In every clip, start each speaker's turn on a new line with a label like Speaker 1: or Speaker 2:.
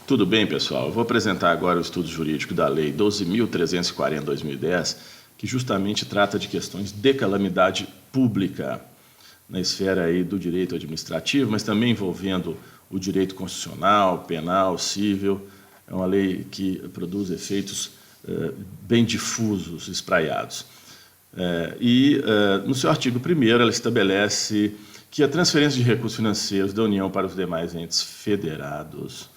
Speaker 1: Tudo bem, pessoal? Eu vou apresentar agora o estudo jurídico da Lei 12.340/2010, que justamente trata de questões de calamidade pública na esfera aí do direito administrativo, mas também envolvendo o direito constitucional, penal, civil. É uma lei que produz efeitos bem difusos, espraiados. No seu artigo 1º, ela estabelece que a transferência de recursos financeiros da União para os demais entes federados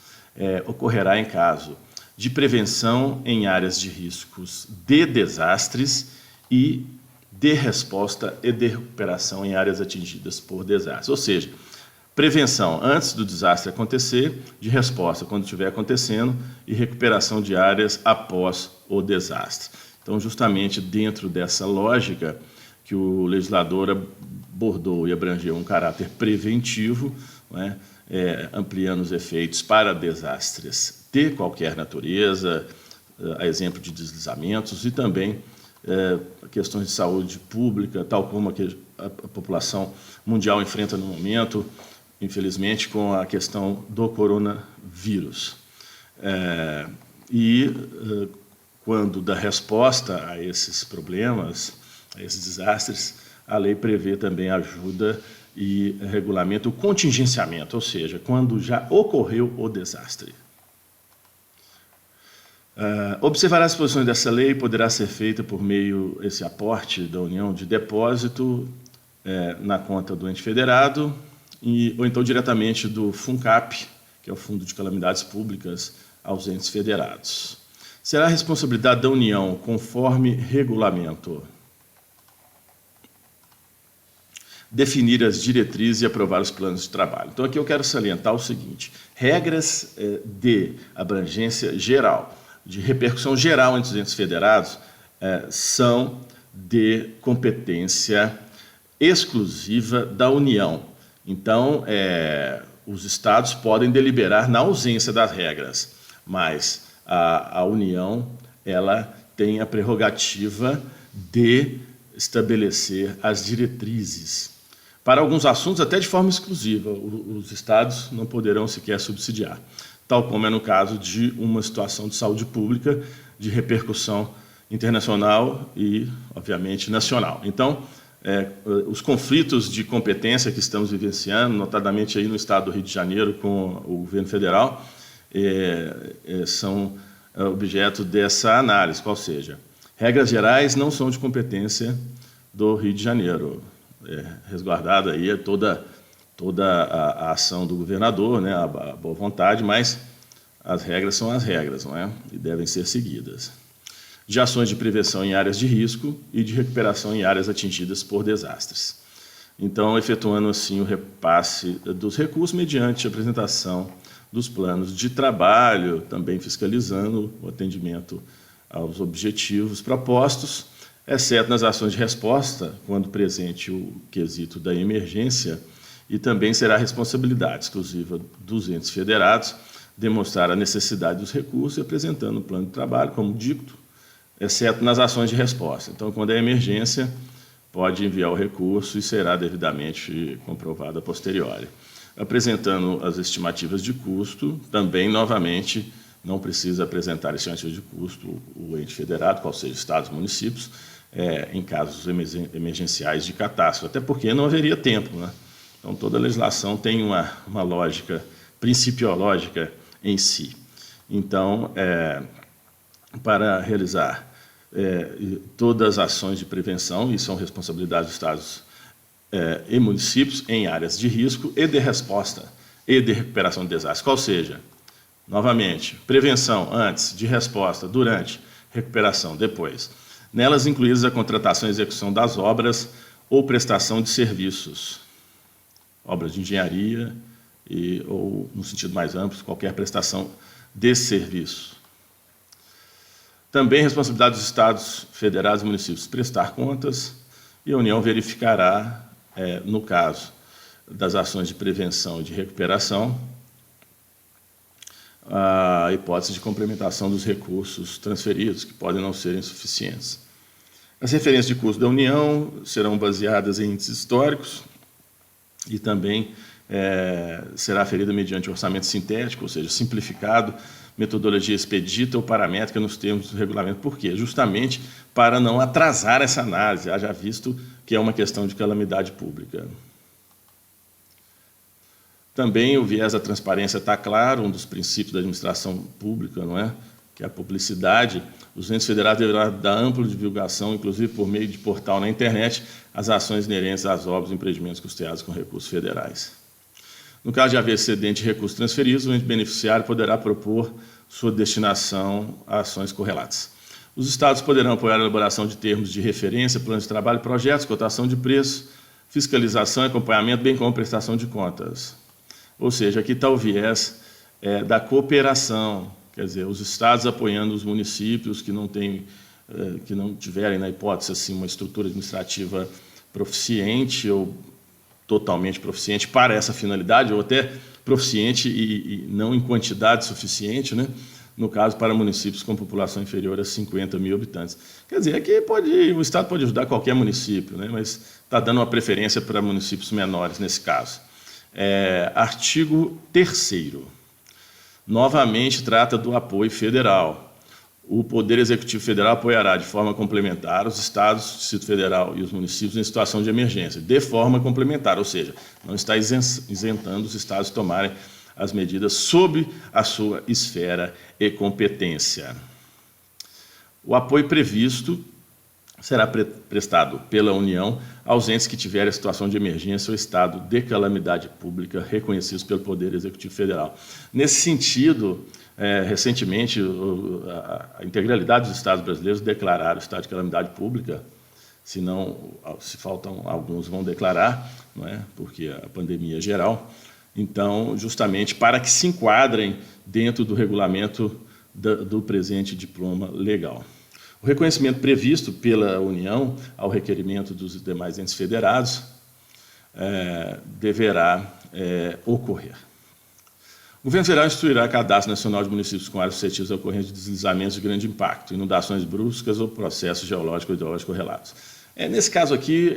Speaker 1: ocorrerá em caso de prevenção em áreas de riscos de desastres e de resposta e de recuperação em áreas atingidas por desastres. Ou seja, prevenção antes do desastre acontecer, de resposta quando estiver acontecendo e recuperação de áreas após o desastre. Então, justamente dentro dessa lógica que o legislador abordou e abrangeu um caráter preventivo, né, ampliando os efeitos para desastres de qualquer natureza, a exemplo de deslizamentos, e também questões de saúde pública, tal como a população mundial enfrenta no momento, infelizmente, com a questão do coronavírus. Quando dá resposta a esses problemas, a esses desastres, a lei prevê também ajuda e regulamenta o contingenciamento, ou seja, quando já ocorreu o desastre. Observar as disposições dessa lei poderá ser feita por meio esse aporte da União de depósito na conta do ente federado, ou então diretamente do FUNCAP, que é o Fundo de Calamidades Públicas, aos entes federados. Será a responsabilidade da União, conforme regulamento, definir as diretrizes e aprovar os planos de trabalho. Então, aqui eu quero salientar o seguinte: regras de abrangência geral, de repercussão geral entre os entes federados, são de competência exclusiva da União. Então, os estados podem deliberar na ausência das regras, mas a União ela tem a prerrogativa de estabelecer as diretrizes. Para alguns assuntos, até de forma exclusiva, os estados não poderão sequer subsidiar, tal como é no caso de uma situação de saúde pública de repercussão internacional e, obviamente, nacional. Então, os conflitos de competência que estamos vivenciando, notadamente aí no estado do Rio de Janeiro com o governo federal, são objeto dessa análise, qual seja, regras gerais não são de competência do Rio de Janeiro, resguardada aí toda a ação do governador, né, a boa vontade, mas as regras são as regras, não é? E devem ser seguidas. De ações de prevenção em áreas de risco e de recuperação em áreas atingidas por desastres. Então, efetuando assim o repasse dos recursos mediante a apresentação dos planos de trabalho, também fiscalizando o atendimento aos objetivos propostos, exceto nas ações de resposta, quando presente o quesito da emergência, e também será responsabilidade exclusiva dos entes federados demonstrar a necessidade dos recursos e apresentando o plano de trabalho, como dito, exceto nas ações de resposta. Então, quando é emergência, pode enviar o recurso e será devidamente comprovado a posteriori. Apresentando as estimativas de custo, também, novamente, não precisa apresentar estimativas de custo o ente federado, qual seja estados e municípios, em casos emergenciais de catástrofe, até porque não haveria tempo, né? Então, toda a legislação tem uma lógica principiológica em si. Então, para realizar todas as ações de prevenção, e são responsabilidade dos estados e municípios em áreas de risco e de resposta e de recuperação de desastres, qual seja, novamente, prevenção antes, de resposta durante, recuperação depois. Nelas incluídas a contratação e execução das obras ou prestação de serviços, obras de engenharia ou, no sentido mais amplo, qualquer prestação de serviço. Também responsabilidade dos estados, federados e municípios prestar contas, e a União verificará, no caso das ações de prevenção e de recuperação, a hipótese de complementação dos recursos transferidos, que podem não serem suficientes. As referências de custo da União serão baseadas em índices históricos e também será aferida mediante orçamento sintético, ou seja, simplificado, metodologia expedita ou paramétrica nos termos do regulamento. Por quê? Justamente para não atrasar essa análise, haja visto que é uma questão de calamidade pública. Também o viés da transparência está claro, um dos princípios da administração pública, não é? Que é a publicidade. Os entes federados deverão dar ampla divulgação, inclusive por meio de portal na internet, as ações inerentes às obras e empreendimentos custeados com recursos federais. No caso de haver excedente de recursos transferidos, o ente beneficiário poderá propor sua destinação a ações correlatas. Os estados poderão apoiar a elaboração de termos de referência, planos de trabalho, projetos, cotação de preço, fiscalização e acompanhamento, bem como prestação de contas. Ou seja, aqui está o viés da cooperação, quer dizer, os estados apoiando os municípios que não tiverem, na hipótese, assim, uma estrutura administrativa proficiente ou totalmente proficiente para essa finalidade, ou até proficiente e não em quantidade suficiente, né? No caso, para municípios com população inferior a 50 mil habitantes. Quer dizer, aqui o Estado pode ajudar qualquer município, né? Mas está dando uma preferência para municípios menores nesse caso. Artigo 3º. Novamente trata do apoio federal. O Poder Executivo Federal apoiará de forma complementar os estados, o Distrito Federal e os municípios em situação de emergência, de forma complementar, ou seja, não está isentando os estados de tomarem as medidas sob a sua esfera e competência. O apoio previsto será prestado pela União aos entes que tiverem situação de emergência ou estado de calamidade pública reconhecidos pelo Poder Executivo Federal. Nesse sentido, recentemente, a integralidade dos estados brasileiros declararam o estado de calamidade pública, se faltam alguns vão declarar, não é? Porque a pandemia é geral. Então, justamente para que se enquadrem dentro do regulamento do presente diploma legal. O reconhecimento previsto pela União ao requerimento dos demais entes federados deverá ocorrer. O Governo Federal instruirá Cadastro Nacional de Municípios com áreas suscetíveis à ocorrência de deslizamentos de grande impacto, inundações bruscas ou processos geológicos ou hidrológicos correlatos. Nesse caso aqui,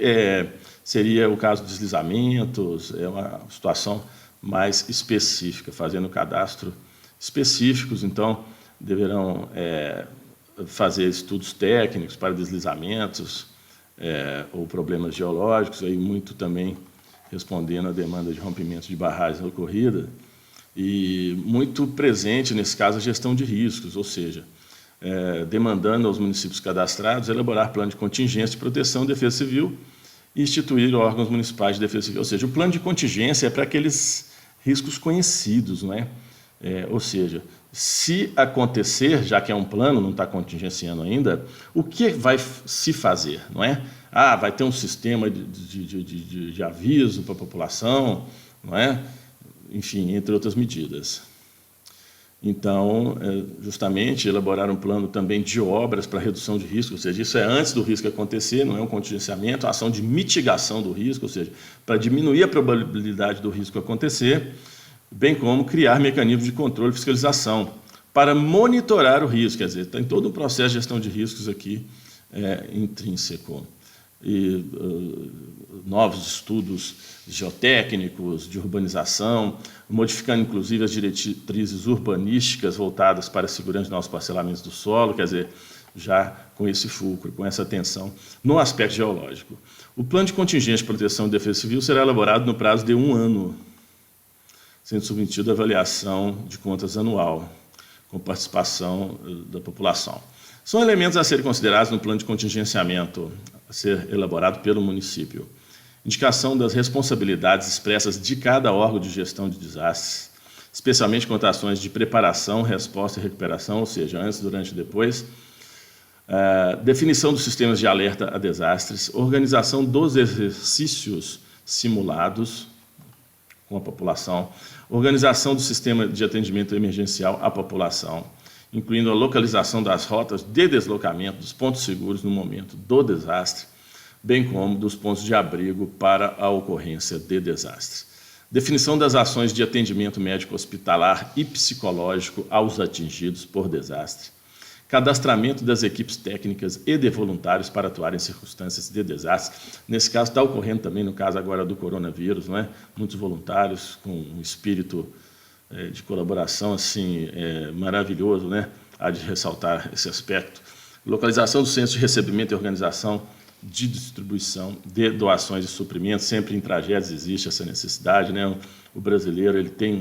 Speaker 1: seria o caso de deslizamentos, é uma situação mais específica, fazendo cadastro específicos, então deverão fazer estudos técnicos para deslizamentos ou problemas geológicos, aí muito também respondendo à demanda de rompimento de barragens ocorrida, e muito presente, nesse caso, a gestão de riscos, ou seja, demandando aos municípios cadastrados elaborar plano de contingência de proteção e defesa civil e instituir órgãos municipais de defesa civil. Ou seja, o plano de contingência é para aqueles riscos conhecidos, não é? Ou seja, se acontecer, já que é um plano, não está contingenciando ainda, o que vai se fazer, não é? Vai ter um sistema de aviso para a população, não é? Enfim, entre outras medidas. Então, justamente, elaborar um plano também de obras para redução de risco, ou seja, isso é antes do risco acontecer, não é um contingenciamento, é uma ação de mitigação do risco, ou seja, para diminuir a probabilidade do risco acontecer, bem como criar mecanismos de controle e fiscalização para monitorar o risco, quer dizer, tem todo um processo de gestão de riscos aqui intrínseco. E novos estudos geotécnicos, de urbanização, modificando inclusive as diretrizes urbanísticas voltadas para a segurança de novos parcelamentos do solo, quer dizer, já com esse fulcro, com essa atenção no aspecto geológico. O plano de contingência de proteção e defesa civil será elaborado no prazo de 1 ano, sendo submetido à avaliação de contas anual, com participação da população. São elementos a serem considerados no plano de contingenciamento a ser elaborado pelo município. Indicação das responsabilidades expressas de cada órgão de gestão de desastres, especialmente quanto a ações de preparação, resposta e recuperação, ou seja, antes, durante e depois. Definição dos sistemas de alerta a desastres, organização dos exercícios simulados com a população, organização do sistema de atendimento emergencial à população, incluindo a localização das rotas de deslocamento dos pontos seguros no momento do desastre, bem como dos pontos de abrigo para a ocorrência de desastres. Definição das ações de atendimento médico hospitalar e psicológico aos atingidos por desastre. cadastramento das equipes técnicas e de voluntários para atuar em circunstâncias de desastre. Nesse caso, está ocorrendo também, no caso agora do coronavírus, não é? Muitos voluntários com um espírito de colaboração assim, maravilhoso, né? Há de ressaltar esse aspecto. Localização do centro de recebimento e organização de distribuição de doações e suprimentos. Sempre em tragédias existe essa necessidade, né? O brasileiro ele tem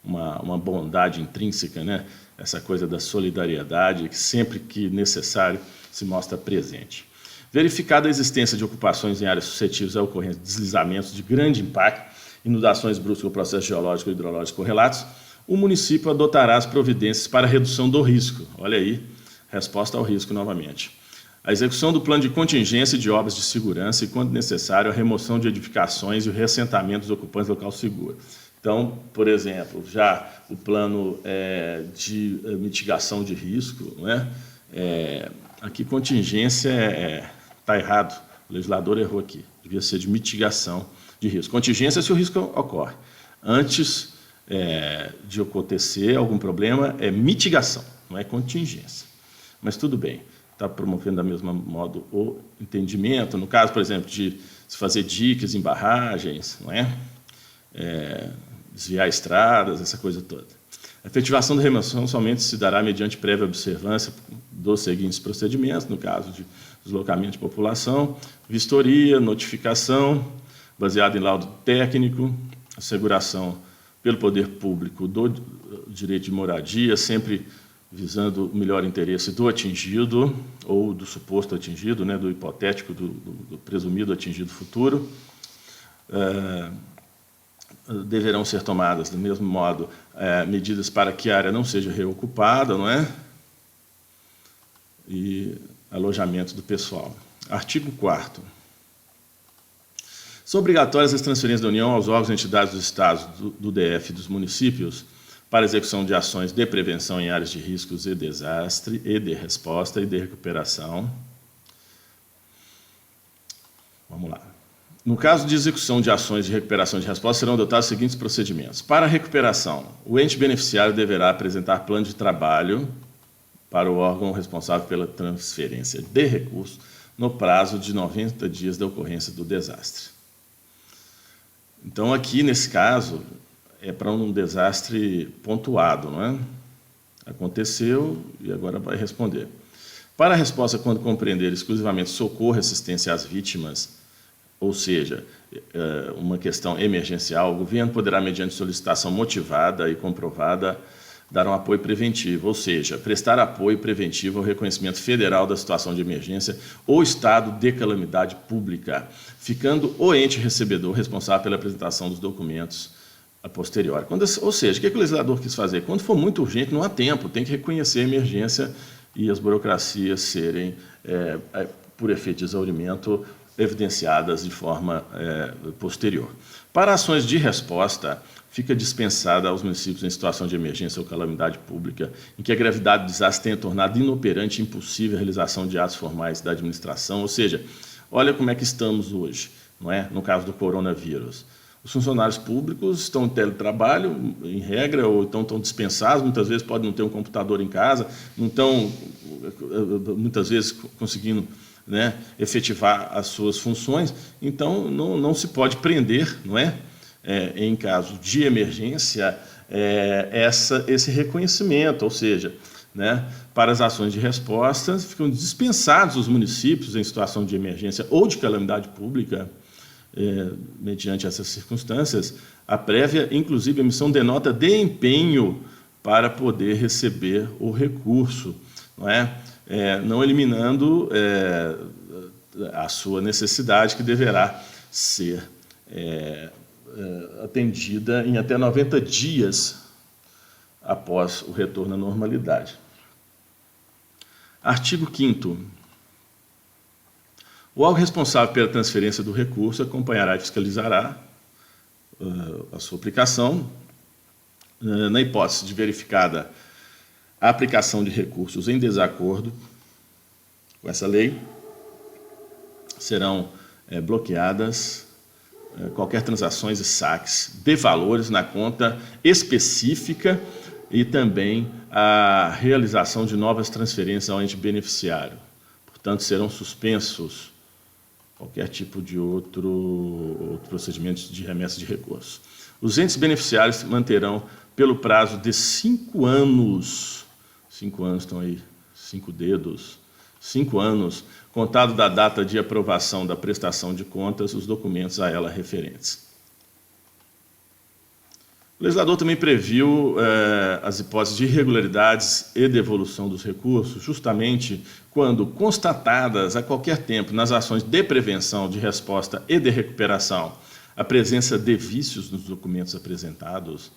Speaker 1: uma bondade intrínseca, né? Essa coisa da solidariedade, que sempre que necessário se mostra presente. Verificada a existência de ocupações em áreas suscetíveis à ocorrência de deslizamentos de grande impacto, inundações bruscas ou processos geológicos ou hidrológicos correlatos, o município adotará as providências para a redução do risco. Olha aí, resposta ao risco novamente. A execução do plano de contingência de obras de segurança e, quando necessário, a remoção de edificações e o reassentamento dos ocupantes do local seguro. Então, por exemplo, já o plano de mitigação de risco, né? Aqui contingência está errado, o legislador errou aqui, devia ser de mitigação de risco. Contingência se o risco ocorre. Antes de acontecer algum problema, é mitigação, não é contingência. Mas tudo bem, está promovendo da mesma modo o entendimento, no caso, por exemplo, de se fazer diques em barragens, não é? Desviar estradas, essa coisa toda. A efetivação da remoção somente se dará mediante prévia observância dos seguintes procedimentos, no caso de deslocamento de população, vistoria, notificação, baseado em laudo técnico, asseguração pelo poder público do direito de moradia, sempre visando o melhor interesse do atingido, ou do suposto atingido, né, do hipotético, do presumido atingido futuro. Deverão ser tomadas, do mesmo modo, medidas para que a área não seja reocupada, não é? E alojamento do pessoal. Artigo 4º. São obrigatórias as transferências da União aos órgãos e entidades dos Estados, do DF e dos municípios para execução de ações de prevenção em áreas de riscos e desastre, e de resposta e de recuperação. Vamos lá. No caso de execução de ações de recuperação e de resposta, serão adotados os seguintes procedimentos. Para a recuperação, o ente beneficiário deverá apresentar plano de trabalho para o órgão responsável pela transferência de recursos no prazo de 90 dias da ocorrência do desastre. Então, aqui, nesse caso, é para um desastre pontuado, não é? Aconteceu e agora vai responder. Para a resposta, quando compreender exclusivamente socorro e assistência às vítimas, ou seja, uma questão emergencial, o governo poderá, mediante solicitação motivada e comprovada, dar um apoio preventivo, ou seja, prestar apoio preventivo ao reconhecimento federal da situação de emergência ou estado de calamidade pública, ficando o ente recebedor responsável pela apresentação dos documentos a posteriori. Ou seja, o que o legislador quis fazer? Quando for muito urgente, não há tempo, tem que reconhecer a emergência e as burocracias serem, por efeito de exaurimento, evidenciadas de forma posterior. Para ações de resposta, fica dispensada aos municípios em situação de emergência ou calamidade pública, em que a gravidade do desastre tenha tornado inoperante e impossível a realização de atos formais da administração. Ou seja, olha como é que estamos hoje, não é? No caso do coronavírus. Os funcionários públicos estão em teletrabalho, em regra, ou então estão dispensados, muitas vezes podem não ter um computador em casa, não estão, muitas vezes, conseguindo, né, efetivar as suas funções, então não se pode prender, não é? Em caso de emergência, esse reconhecimento, ou seja, né, para as ações de resposta, ficam dispensados os municípios em situação de emergência ou de calamidade pública, mediante essas circunstâncias, a prévia, inclusive, emissão de nota de empenho para poder receber o recurso, não é? Não eliminando a sua necessidade, que deverá ser atendida em até 90 dias após o retorno à normalidade. Artigo 5º. O órgão responsável pela transferência do recurso acompanhará e fiscalizará a sua aplicação. Na hipótese de verificada a aplicação de recursos em desacordo com essa lei, serão bloqueadas qualquer transações e saques de valores na conta específica e também a realização de novas transferências ao ente beneficiário. Portanto, serão suspensos qualquer tipo de outro procedimento de remessa de recursos. Os entes beneficiários manterão, pelo prazo de 5 anos, 5 anos estão aí, 5 dedos, 5 anos, contado da data de aprovação da prestação de contas, os documentos a ela referentes. O legislador também previu as hipóteses de irregularidades e devolução dos recursos, justamente quando constatadas a qualquer tempo nas ações de prevenção, de resposta e de recuperação, a presença de vícios nos documentos apresentados,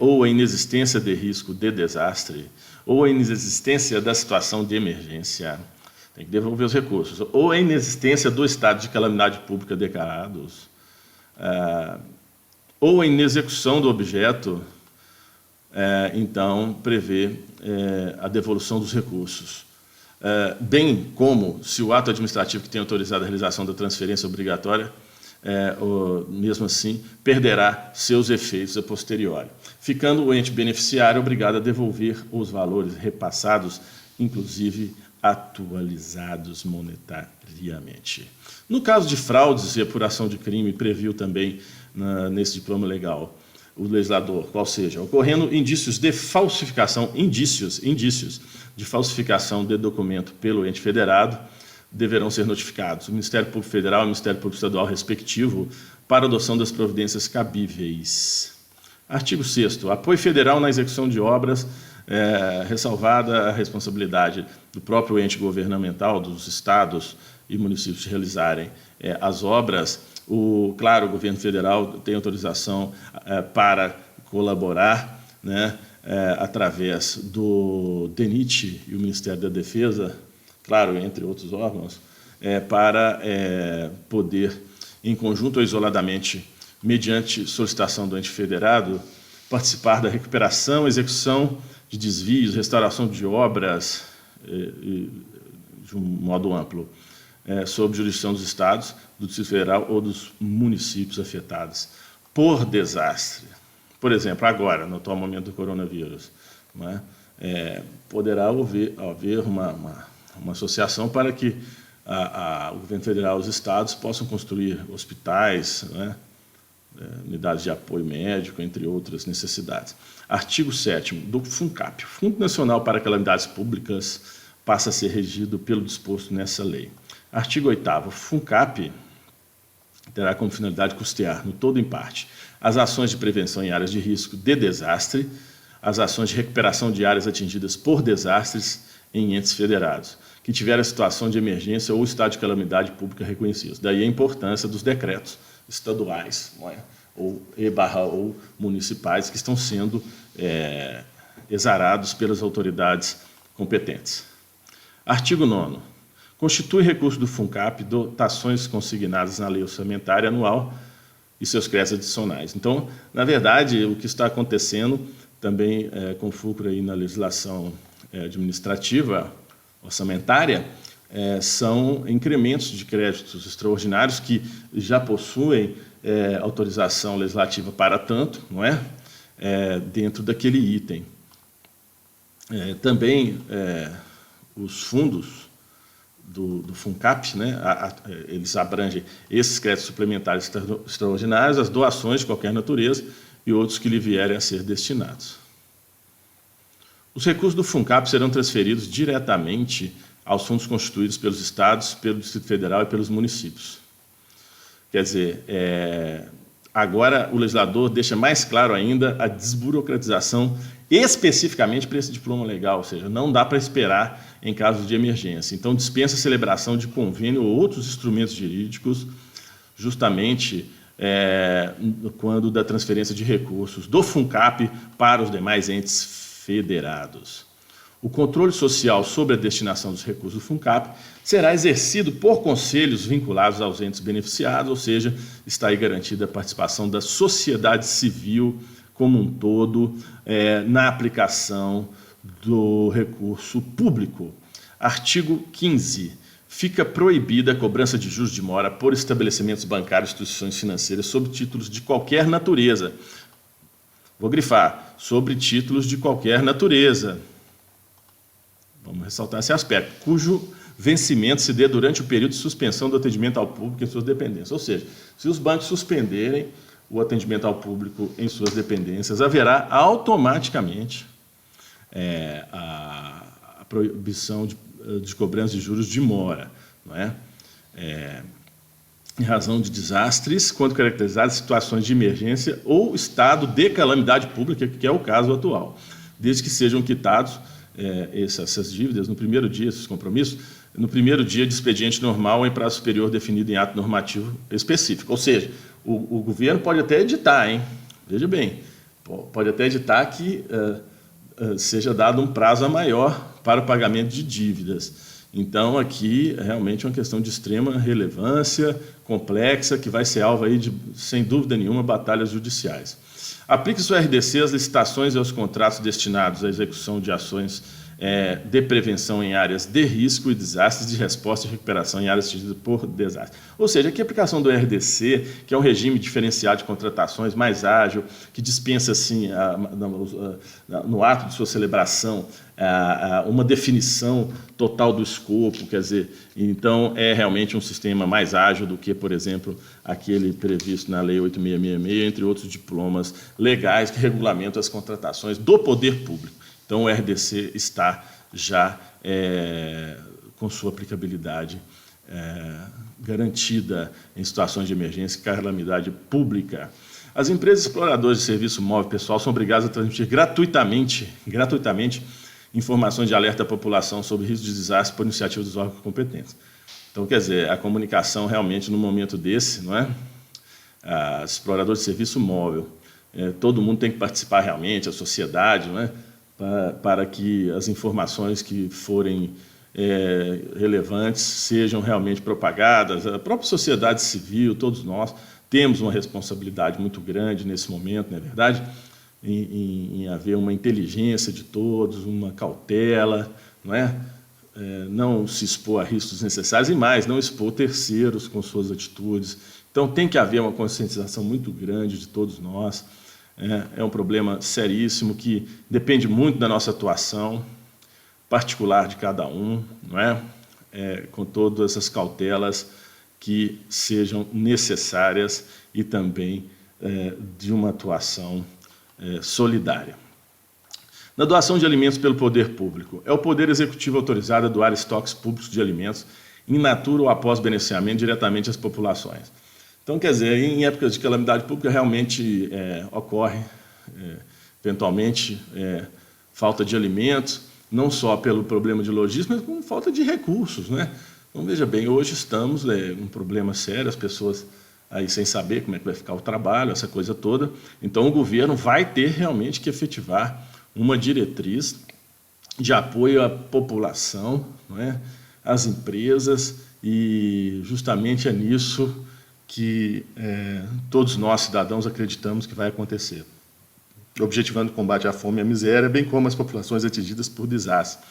Speaker 1: ou a inexistência de risco de desastre, ou a inexistência da situação de emergência, tem que devolver os recursos, ou a inexistência do estado de calamidade pública declarados, ou a inexecução do objeto, então prevê a devolução dos recursos. Bem como se o ato administrativo que tem autorizado a realização da transferência obrigatória, mesmo assim, perderá seus efeitos a posteriori, ficando o ente beneficiário obrigado a devolver os valores repassados, inclusive atualizados monetariamente. No caso de fraudes e apuração de crime, previu também nesse diploma legal o legislador, qual seja, ocorrendo indícios de falsificação, indícios de falsificação de documento pelo ente federado, deverão ser notificados o Ministério Público Federal e o Ministério Público Estadual respectivo para adoção das providências cabíveis. Artigo 6º. Apoio federal na execução de obras, ressalvada a responsabilidade do próprio ente governamental, dos estados e municípios de realizarem as obras. Claro, o governo federal tem autorização para colaborar, né, através do DENIT e o Ministério da Defesa, claro, entre outros órgãos, para poder, em conjunto ou isoladamente, mediante solicitação do ente federado, participar da recuperação, execução de desvios, restauração de obras, de um modo amplo, sob jurisdição dos estados, do Distrito Federal ou dos municípios afetados por desastre. Por exemplo, agora, no atual momento do coronavírus, não é? Poderá haver uma associação para que o governo federal e os estados possam construir hospitais, né, unidades de apoio médico, entre outras necessidades. Artigo 7º do FUNCAP. O Fundo Nacional para Calamidades Públicas passa a ser regido pelo disposto nessa lei. Artigo 8º. O FUNCAP terá como finalidade custear, no todo ou em parte, as ações de prevenção em áreas de risco de desastre, as ações de recuperação de áreas atingidas por desastres em entes federados, que tiveram a situação de emergência ou estado de calamidade pública reconhecidos. Daí a importância dos decretos estaduais, não é? ou municipais, que estão sendo exarados pelas autoridades competentes. Artigo 9º. Constitui recurso do FUNCAP dotações consignadas na lei orçamentária anual e seus créditos adicionais. Então, na verdade, o que está acontecendo também com fulcro aí na legislação administrativa orçamentária são incrementos de créditos extraordinários que já possuem autorização legislativa para tanto, não é? Dentro daquele item. Também os fundos do FUNCAP, né, eles abrangem esses créditos suplementares extraordinários, as doações de qualquer natureza e outros que lhe vierem a ser destinados. Os recursos do FUNCAP serão transferidos diretamente aos fundos constituídos pelos estados, pelo Distrito Federal e pelos municípios. Quer dizer, agora o legislador deixa mais claro ainda a desburocratização especificamente para esse diploma legal, ou seja, não dá para esperar em casos de emergência. Então, dispensa a celebração de convênio ou outros instrumentos jurídicos, justamente quando da transferência de recursos do FUNCAP para os demais entes federados. O controle social sobre a destinação dos recursos do FUNCAP será exercido por conselhos vinculados aos entes beneficiados, ou seja, está aí garantida a participação da sociedade civil como um todo na aplicação do recurso público. Artigo 15. Fica proibida a cobrança de juros de mora por estabelecimentos bancários e instituições financeiras sob títulos de qualquer natureza, Vou grifar, sobre títulos de qualquer natureza. Vamos ressaltar esse aspecto, cujo vencimento se dê durante o período de suspensão do atendimento ao público em suas dependências. Ou seja, se os bancos suspenderem o atendimento ao público em suas dependências, haverá automaticamente a proibição de cobrança de juros de mora, não é? Em razão de desastres, quando caracterizadas situações de emergência ou estado de calamidade pública, que é o caso atual, desde que sejam quitados essas dívidas no primeiro dia, esses compromissos, no primeiro dia de expediente normal em prazo superior definido em ato normativo específico. Ou seja, o governo pode até editar, hein? Veja bem, pode até editar que seja dado um prazo maior para o pagamento de dívidas. Então, aqui, realmente é uma questão de extrema relevância, complexa, que vai ser alvo aí de, sem dúvida nenhuma, batalhas judiciais. Aplique-se o RDC às licitações e aos contratos destinados à execução de ações de prevenção em áreas de risco e desastres, de resposta e recuperação em áreas atingidas por desastres. Ou seja, aqui a aplicação do RDC, que é um regime diferenciado de contratações, mais ágil, que dispensa, assim, no ato de sua celebração, uma definição total do escopo, quer dizer, então é realmente um sistema mais ágil do que, por exemplo, aquele previsto na Lei 8666, entre outros diplomas legais que regulamentam as contratações do poder público. Então, o RDC está já com sua aplicabilidade garantida em situações de emergência e calamidade pública. As empresas exploradoras de serviço móvel pessoal são obrigadas a transmitir gratuitamente informações de alerta à população sobre risco de desastre por iniciativa dos órgãos competentes. Então, quer dizer, a comunicação realmente, no momento desse, não é? As exploradoras de serviço móvel, todo mundo tem que participar realmente, a sociedade, não é? Para que as informações que forem relevantes sejam realmente propagadas. A própria sociedade civil, todos nós, temos uma responsabilidade muito grande nesse momento, não é verdade? Em haver uma inteligência de todos, uma cautela, não é? Não se expor a riscos necessários e mais, não expor terceiros com suas atitudes. Então, tem que haver uma conscientização muito grande de todos nós. É um problema seríssimo que depende muito da nossa atuação particular de cada um, não é? Com todas essas cautelas que sejam necessárias e também de uma atuação solidária. Na doação de alimentos pelo poder público, é o Poder Executivo autorizado a doar estoques públicos de alimentos in natura ou após beneficiamento diretamente às populações. Então, quer dizer, em épocas de calamidade pública realmente ocorre, eventualmente, falta de alimentos, não só pelo problema de logística, mas com falta de recursos, né? Então, veja bem, hoje estamos um problema sério, as pessoas aí sem saber como é que vai ficar o trabalho, essa coisa toda. Então, o governo vai ter realmente que efetivar uma diretriz de apoio à população, não é? Às empresas, e justamente é nisso que todos nós, cidadãos, acreditamos que vai acontecer, objetivando o combate à fome e à miséria, bem como as populações atingidas por desastre,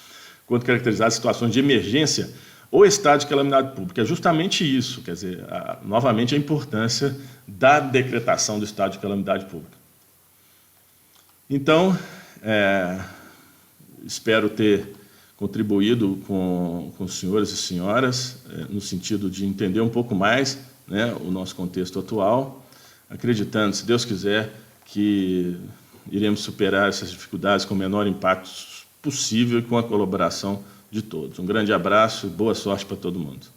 Speaker 1: quando caracterizadas situações de emergência ou estado de calamidade pública. É justamente isso, quer dizer, novamente a importância da decretação do estado de calamidade pública. Então, espero ter contribuído com os senhores e senhoras, no sentido de entender um pouco mais, né, o nosso contexto atual, acreditando, se Deus quiser, que iremos superar essas dificuldades com o menor impacto possível e com a colaboração de todos. Um grande abraço e boa sorte para todo mundo.